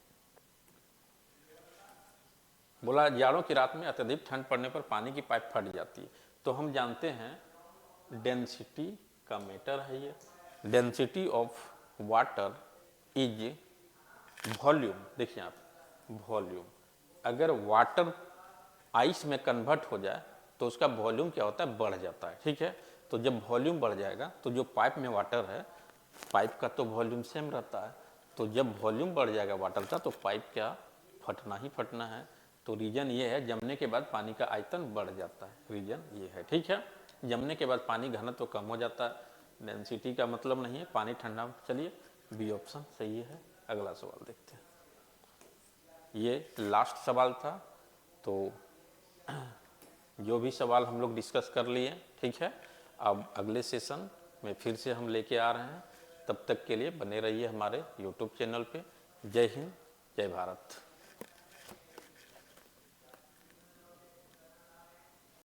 बोला जाड़ों की रात में अत्यधिक ठंड पड़ने पर पानी की पाइप फट जाती है। तो हम जानते हैं डेंसिटी का मैटर है ये। Density of water is volume. देखिए आप, वॉल्यूम अगर वाटर आइस में कन्वर्ट हो जाए तो उसका वॉल्यूम क्या होता है, बढ़ जाता है। ठीक है, तो जब वॉल्यूम बढ़ जाएगा तो जो पाइप में वाटर है, पाइप का तो वॉल्यूम सेम रहता है, तो जब वॉल्यूम बढ़ जाएगा वाटर का तो पाइप क्या फटना ही फटना है। तो रीजन ये है, जमने के बाद पानी का आयतन बढ़ जाता है, रीजन ये है। ठीक है, जमने के बाद पानी घनत्व तो कम हो जाता है, डेंसिटी का मतलब नहीं है, पानी ठंडा। चलिए बी ऑप्शन सही है। अगला सवाल देखते हैं, ये लास्ट सवाल था। तो जो भी सवाल हम लोग डिस्कस कर लिए, ठीक है, अब अगले सेशन में फिर से हम लेके आ रहे हैं। तब तक के लिए बने रहिए हमारे यूट्यूब चैनल पे। जय हिंद, जय भारत।